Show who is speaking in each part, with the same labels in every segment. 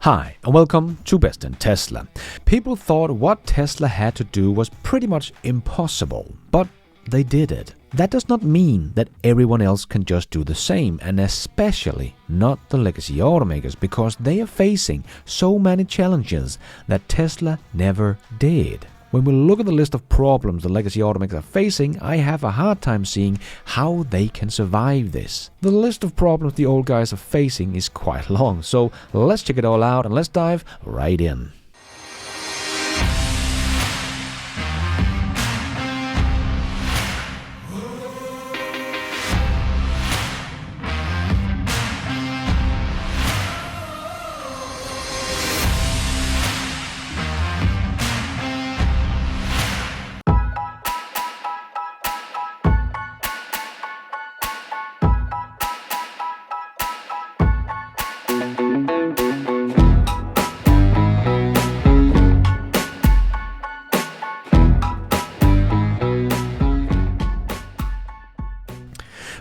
Speaker 1: Hi, and welcome to Best in Tesla. People thought what Tesla had to do was pretty much impossible, but they did it. That does not mean that everyone else can just do the same, and especially not the legacy automakers, because they are facing so many challenges that Tesla never did. When we look at the list of problems the legacy automakers are facing, I have a hard time seeing how they can survive this. The list of problems the old guys are facing is quite long, so let's check it all out and let's dive right in.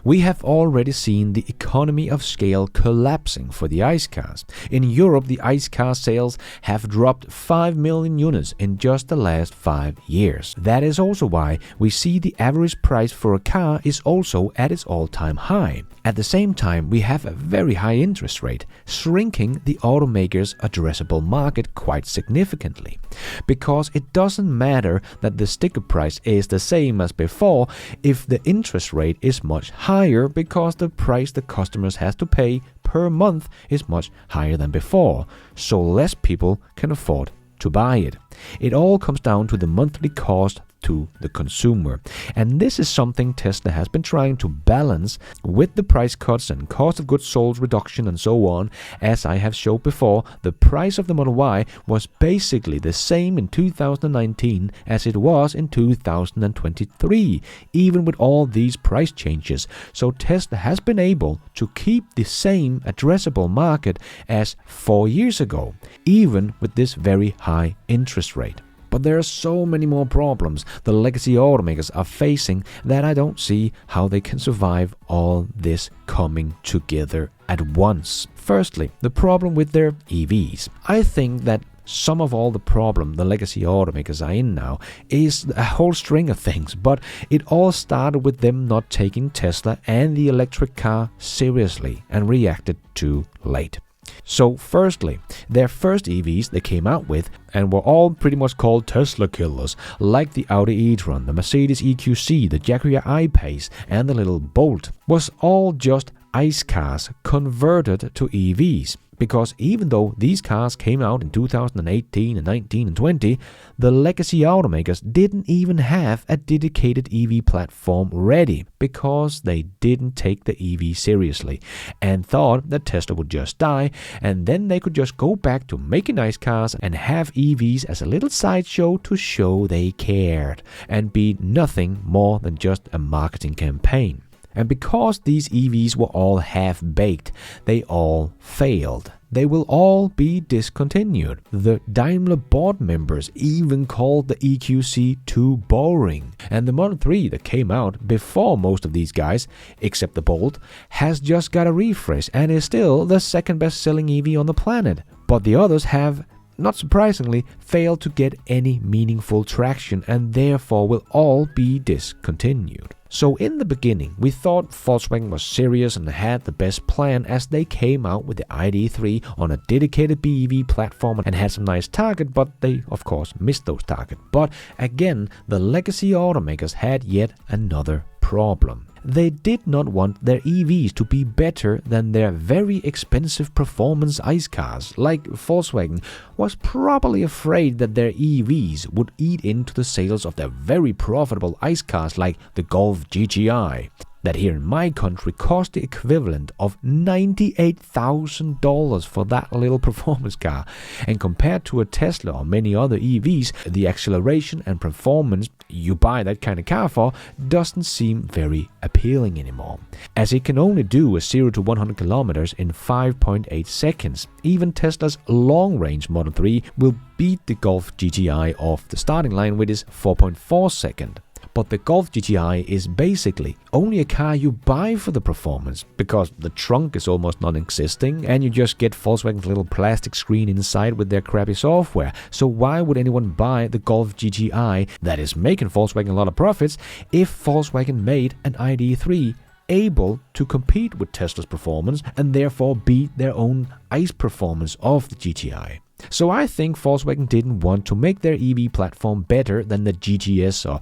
Speaker 1: We have already seen the economy of scale collapsing for the ICE cars. In Europe, the ICE car sales have dropped 5 million units in just the last 5 years. That is also why we see the average price for a car is also at its all-time high. At the same time, we have a very high interest rate, shrinking the automakers' addressable market quite significantly. Because it doesn't matter that the sticker price is the same as before if the interest rate is much higher, because the price the customers has to pay per month is much higher than before, so less people can afford to buy it. It all comes down to the monthly cost to the consumer. And this is something Tesla has been trying to balance with the price cuts and cost of goods sold reduction and so on. As I have showed before, the price of the Model Y was basically the same in 2019 as it was in 2023, even with all these price changes. So Tesla has been able to keep the same addressable market as 4 years ago, even with this very high interest rate. But there are so many more problems the legacy automakers are facing that I don't see how they can survive all this coming together at once. Firstly, the problem with their EVs. I think that some of all the problem the legacy automakers are in now is a whole string of things, but it all started with them not taking Tesla and the electric car seriously and reacted too late. So firstly, their first EVs they came out with and were all pretty much called Tesla killers, like the Audi e-tron, the Mercedes EQC, the Jaguar I-Pace and the little Bolt, was all just ICE cars converted to EVs. Because even though these cars came out in 2018 and 19 and 20, the legacy automakers didn't even have a dedicated EV platform ready, because they didn't take the EV seriously and thought that Tesla would just die and then they could just go back to making nice cars and have EVs as a little sideshow to show they cared and be nothing more than just a marketing campaign. And because these EVs were all half-baked, they all failed. They will all be discontinued. The Daimler board members even called the EQC too boring. And the Model 3 that came out before most of these guys, except the Bolt, has just got a refresh and is still the second best-selling EV on the planet. But the others have, not surprisingly, failed to get any meaningful traction and therefore will all be discontinued. So in the beginning, we thought Volkswagen was serious and had the best plan, as they came out with the ID.3 on a dedicated BEV platform and had some nice targets, but they of course missed those targets. But again, the legacy automakers had yet another problem. They did not want their EVs to be better than their very expensive performance ICE cars, like Volkswagen was probably afraid that their EVs would eat into the sales of their very profitable ICE cars like the Golf GTI. That here in my country cost the equivalent of $98,000 for that little performance car. And compared to a Tesla or many other EVs, the acceleration and performance you buy that kind of car for doesn't seem very appealing anymore, as it can only do a 0 to 100 kilometers in 5.8 seconds. Even Tesla's long-range Model 3 will beat the Golf GTI off the starting line with its 4.4 seconds. But the Golf GTI is basically only a car you buy for the performance, because the trunk is almost non-existing and you just get Volkswagen's little plastic screen inside with their crappy software. So why would anyone buy the Golf GTI that is making Volkswagen a lot of profits if Volkswagen made an ID.3 able to compete with Tesla's performance and therefore beat their own ICE performance of the GTI? So I think Volkswagen didn't want to make their EV platform better than the GTS or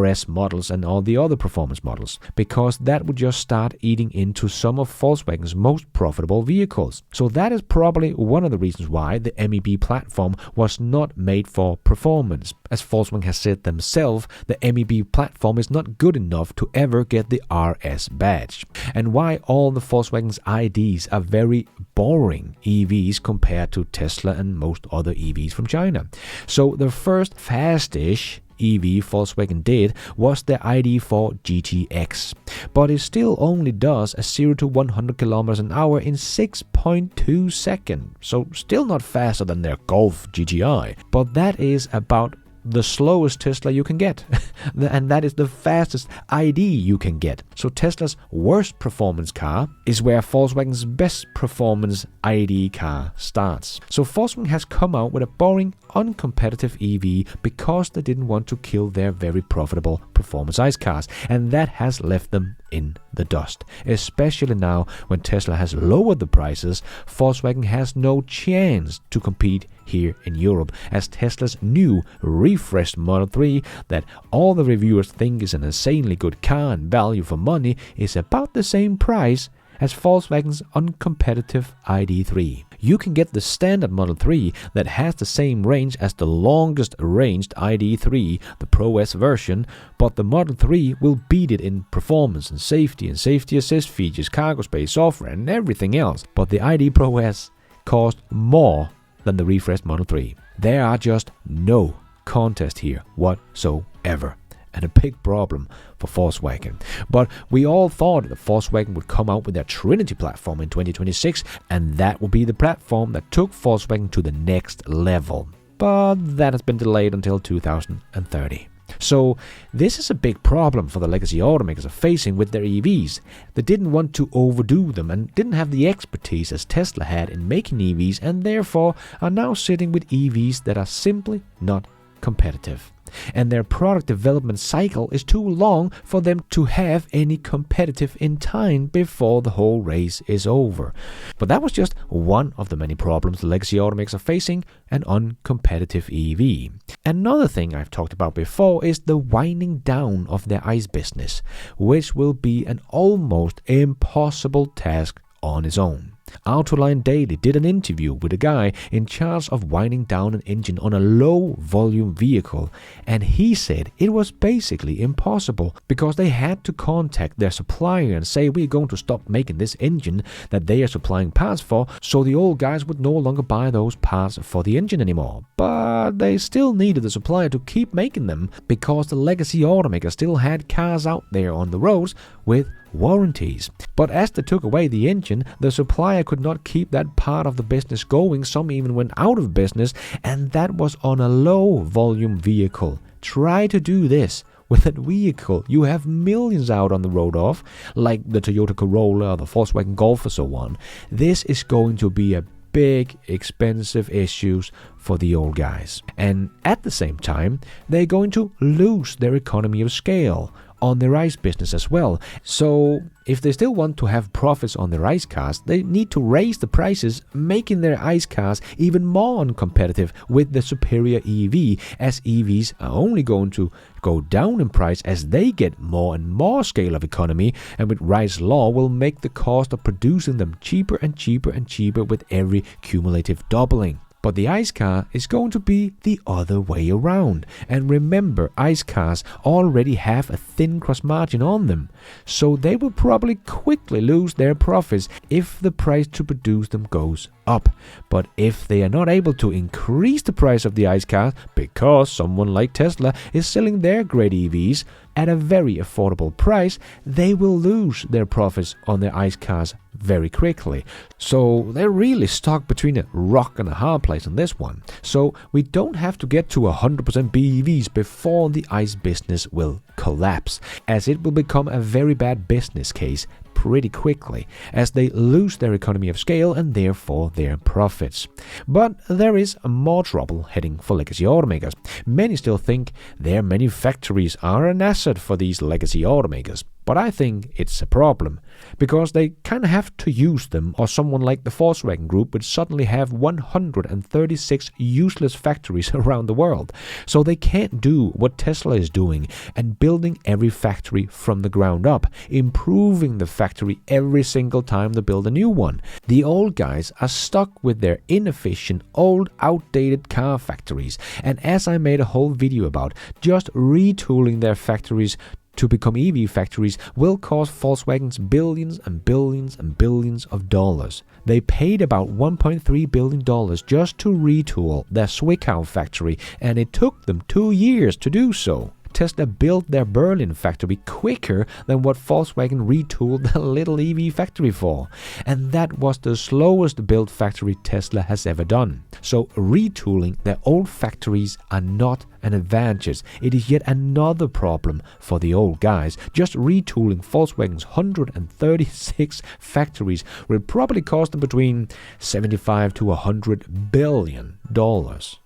Speaker 1: RS models and all the other performance models, because that would just start eating into some of Volkswagen's most profitable vehicles. So that is probably one of the reasons why the MEB platform was not made for performance. As Volkswagen has said themselves, the MEB platform is not good enough to ever get the RS badge. And why all the Volkswagen's IDs are very boring EVs compared to Tesla and most other EVs from China. So the first fast-ish EV Volkswagen did was the ID.4 GTX, but it still only does a 0 to 100 kilometers an hour in 6.2 seconds, so still not faster than their Golf GTI, but that is about the slowest Tesla you can get, and that is the fastest ID you can get. So Tesla's worst performance car is where Volkswagen's best performance ID car starts. So Volkswagen has come out with a boring, uncompetitive EV because they didn't want to kill their very profitable performance ICE cars, and that has left them in the dust. Especially now when Tesla has lowered the prices, Volkswagen has no chance to compete here in Europe, as Tesla's new refreshed Model 3 that all the reviewers think is an insanely good car and value for money is about the same price as Volkswagen's uncompetitive ID.3. You can get the standard Model 3 that has the same range as the longest ranged ID.3, the Pro S version, but the Model 3 will beat it in performance and safety assist features, cargo space, software and everything else. But the ID Pro S cost more than the refreshed Model 3. There are just no contest here whatsoever, and a big problem for Volkswagen. But we all thought that Volkswagen would come out with their Trinity platform in 2026, and that would be the platform that took Volkswagen to the next level. But that has been delayed until 2030. So this is a big problem for the legacy automakers are facing with their EVs. They didn't want to overdo them and didn't have the expertise as Tesla had in making EVs, and therefore are now sitting with EVs that are simply not competitive. And their product development cycle is too long for them to have any competitive in time before the whole race is over. But that was just one of the many problems the legacy automakers are facing, an uncompetitive EV. Another thing I've talked about before is the winding down of their ICE business, which will be an almost impossible task on its own. Autoline Daily did an interview with a guy in charge of winding down an engine on a low-volume vehicle, and he said it was basically impossible because they had to contact their supplier and say, we're going to stop making this engine that they are supplying parts for, so the old guys would no longer buy those parts for the engine anymore. But they still needed the supplier to keep making them because the legacy automaker still had cars out there on the roads with warranties. But as they took away the engine, the supplier could not keep that part of the business going. Some even went out of business, and that was on a low volume vehicle. Try to do this with that vehicle you have millions out on the road of, like the Toyota Corolla or the Volkswagen Golf or so on. This is going to be a big, expensive issues for the old guys. And at the same time, they're going to lose their economy of scale on their ICE business as well. So if they still want to have profits on their ICE cars, they need to raise the prices, making their ICE cars even more uncompetitive with the superior EV, as EVs are only going to go down in price as they get more and more scale of economy, and with Rice Law will make the cost of producing them cheaper and cheaper and cheaper with every cumulative doubling. But the ICE car is going to be the other way around. And remember, ICE cars already have a thin cross margin on them, so they will probably quickly lose their profits if the price to produce them goes up. But if they are not able to increase the price of the ICE cars because someone like Tesla is selling their great EVs, at a very affordable price, they will lose their profits on their ICE cars very quickly. So they're really stuck between a rock and a hard place on this one. So we don't have to get to 100% BEVs before the ICE business will collapse, as it will become a very bad business case pretty quickly, as they lose their economy of scale and therefore their profits. But there is more trouble heading for legacy automakers. Many still think their manufactories are an asset for these legacy automakers, but I think it's a problem, because they kind of have to use them, or someone like the Volkswagen Group would suddenly have 136 useless factories around the world. So they can't do what Tesla is doing and building every factory from the ground up, improving the factory every single time they build a new one. The old guys are stuck with their inefficient, old, outdated car factories, and as I made a whole video about, just retooling their factories to become EV factories will cost Volkswagen's billions and billions and billions of dollars. They paid about $1.3 billion just to retool their Zwickau factory, and it took them 2 years to do so. Tesla built their Berlin factory quicker than what Volkswagen retooled the little EV factory for. And that was the slowest built factory Tesla has ever done. So retooling their old factories are not an advantage. It is yet another problem for the old guys. Just retooling Volkswagen's 136 factories will probably cost them between $75 to $100 billion.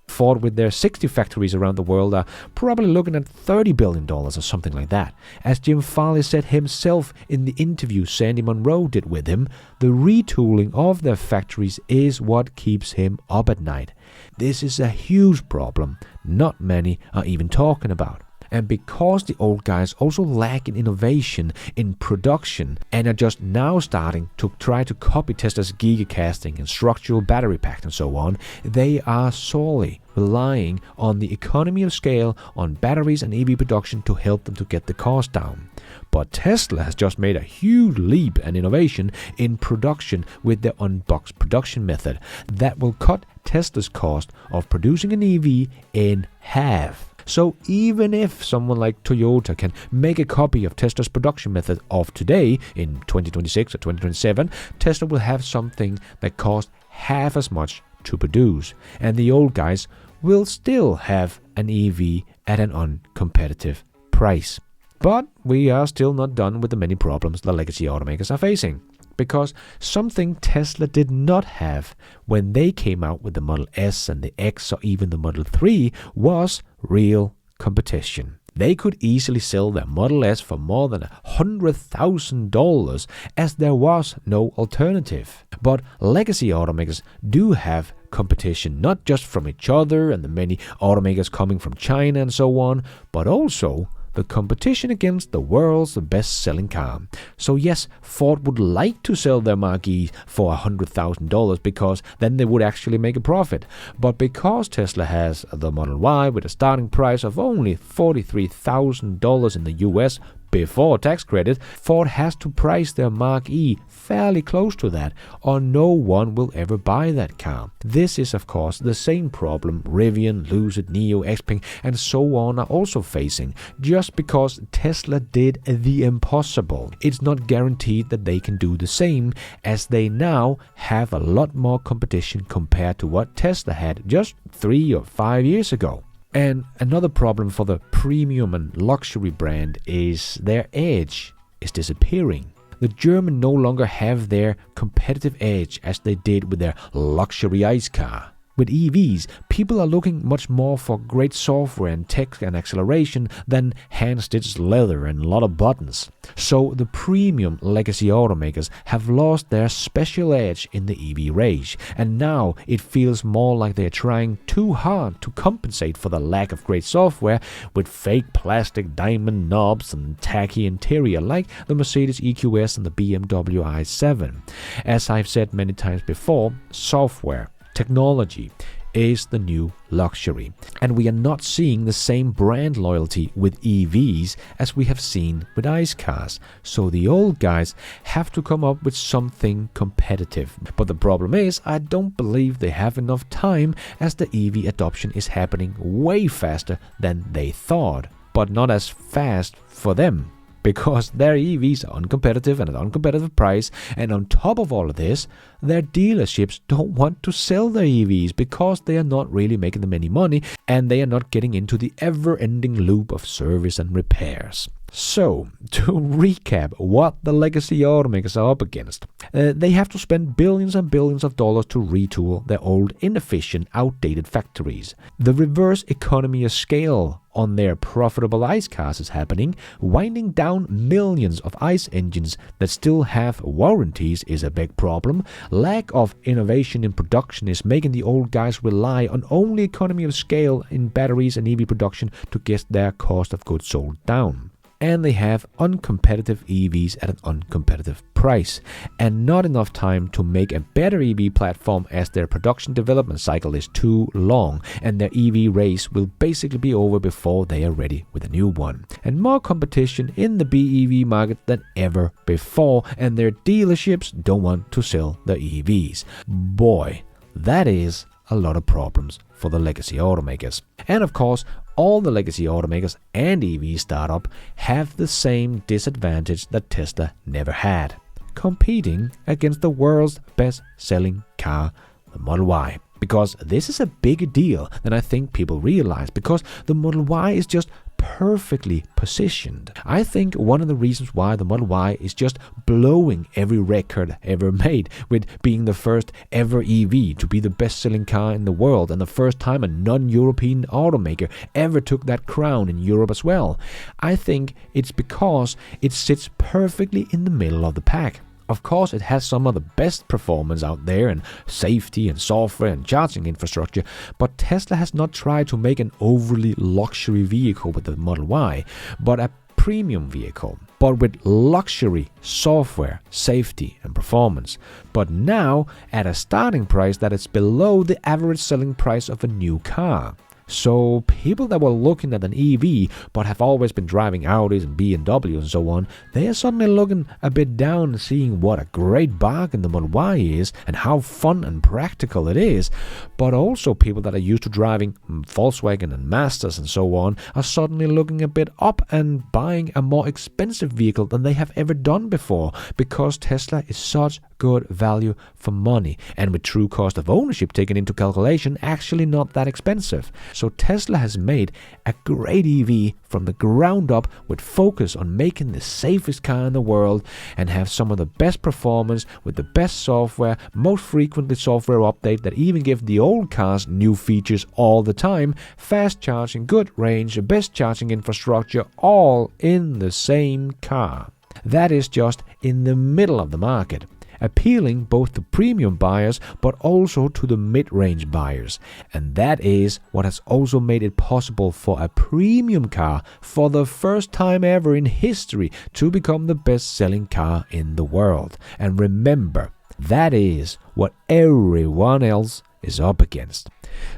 Speaker 1: Ford, with their 60 factories around the world, are probably looking at $30 billion or something like that. As Jim Farley said himself in the interview Sandy Munro did with him, the retooling of their factories is what keeps him up at night. This is a huge problem not many are even talking about. And because the old guys also lack in innovation in production and are just now starting to try to copy Tesla's gigacasting and structural battery pack and so on, they are sorely relying on the economy of scale on batteries and EV production to help them to get the cost down. But Tesla has just made a huge leap and innovation in production with their unboxed production method that will cut Tesla's cost of producing an EV in half. So even if someone like Toyota can make a copy of Tesla's production method of today in 2026 or 2027, Tesla will have something that costs half as much to produce, and the old guys will still have an EV at an uncompetitive price. But we are still not done with the many problems the legacy automakers are facing, because something Tesla did not have when they came out with the Model S and the X or even the Model 3 was real competition. They could easily sell their Model S for more than $100,000 as there was no alternative. But legacy automakers do have competition, not just from each other and the many automakers coming from China and so on, but also the competition against the world's best-selling car. So yes, Ford would like to sell their Mark-E for $100,000 because then they would actually make a profit. But because Tesla has the Model Y with a starting price of only $43,000 in the US before tax credit, Ford has to price their Mark-E fairly close to that, or no one will ever buy that car. This is of course the same problem Rivian, Lucid, Nio, Xpeng and so on are also facing. Just because Tesla did the impossible, it's not guaranteed that they can do the same, as they now have a lot more competition compared to what Tesla had just 3 or 5 years ago. And another problem for the premium and luxury brand is their edge is disappearing. The Germans no longer have their competitive edge as they did with their luxury ICE car. With EVs, people are looking much more for great software and tech and acceleration than hand-stitched leather and a lot of buttons. So the premium legacy automakers have lost their special edge in the EV race, and now it feels more like they're trying too hard to compensate for the lack of great software with fake plastic diamond knobs and tacky interior like the Mercedes EQS and the BMW i7. As I've said many times before, software technology is the new luxury, and we are not seeing the same brand loyalty with EVs as we have seen with ICE cars. So the old guys have to come up with something competitive. But the problem is, I don't believe they have enough time, as the EV adoption is happening way faster than they thought. but not as fast for them, because their EVs are uncompetitive and at an uncompetitive price, and on top of all of this, their dealerships don't want to sell their EVs because they are not really making them any money, and they are not getting into the ever-ending loop of service and repairs. So, to recap what the legacy automakers are up against, they have to spend billions and billions of dollars to retool their old, inefficient, outdated factories. The reverse economy of scale on their profitable ICE cars is happening. Winding down millions of ICE engines that still have warranties is a big problem. Lack of innovation in production is making the old guys rely on only economy of scale in batteries and EV production to get their cost of goods sold down. And they have uncompetitive EVs at an uncompetitive price, and not enough time to make a better EV platform, as their production development cycle is too long, and their EV race will basically be over before they are ready with a new one. And more competition in the BEV market than ever before, and their dealerships don't want to sell their EVs. Boy, that is a lot of problems for the legacy automakers. And of course, all the legacy automakers and EV startup have the same disadvantage that Tesla never had: competing against the world's best-selling car, the Model Y. Because this is a bigger deal than I think people realize, because the Model Y is just perfectly positioned. I think one of the reasons why the Model Y is just blowing every record ever made, with being the first ever EV to be the best-selling car in the world, and the first time a non-European automaker ever took that crown in Europe as well. I think it's because it sits perfectly in the middle of the pack. Of course, it has some of the best performance out there, and safety and software and charging infrastructure, but Tesla has not tried to make an overly luxury vehicle with the Model Y, but a premium vehicle, but with luxury software, safety and performance. But now at a starting price that is below the average selling price of a new car. So people that were looking at an EV but have always been driving Audis and BMWs and so on, they are suddenly looking a bit down and seeing what a great bargain the Model Y is and how fun and practical it is. But also people that are used to driving Volkswagen and Mazdas and so on are suddenly looking a bit up and buying a more expensive vehicle than they have ever done before, because Tesla is such good value for money, and with true cost of ownership taken into calculation, actually not that expensive. So Tesla has made a great EV from the ground up, with focus on making the safest car in the world, and have some of the best performance with the best software, most frequently software update that even give the old cars new features all the time, fast charging, good range, best charging infrastructure, all in the same car. That is just in the middle of the market, appealing both to premium buyers but also to the mid-range buyers. And that is what has also made it possible for a premium car for the first time ever in history to become the best-selling car in the world. And remember, that is what everyone else is up against.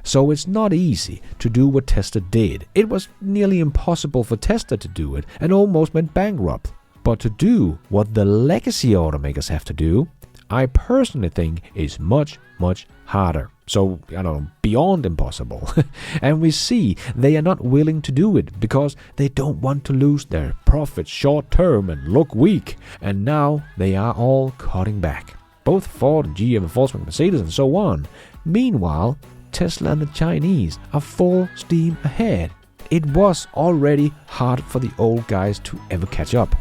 Speaker 1: So it's not easy to do what Tesla did. It was nearly impossible for Tesla to do it, and almost went bankrupt. But to do what the legacy automakers have to do, I personally think is much, much harder. So, beyond impossible. And we see they are not willing to do it because they don't want to lose their profits short term and look weak. And now they are all cutting back. Both Ford, GM, Volkswagen, Mercedes and so on. Meanwhile, Tesla and the Chinese are full steam ahead. It was already hard for the old guys to ever catch up.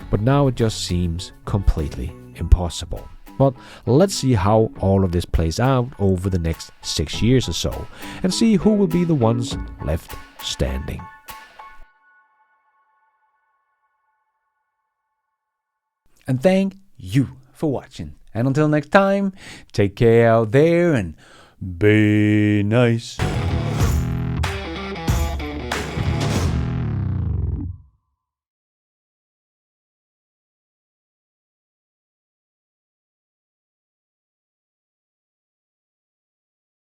Speaker 1: But now it just seems completely impossible. But let's see how all of this plays out over the next 6 years or so, and see who will be the ones left standing. And thank you for watching. And until next time, take care out there and be nice.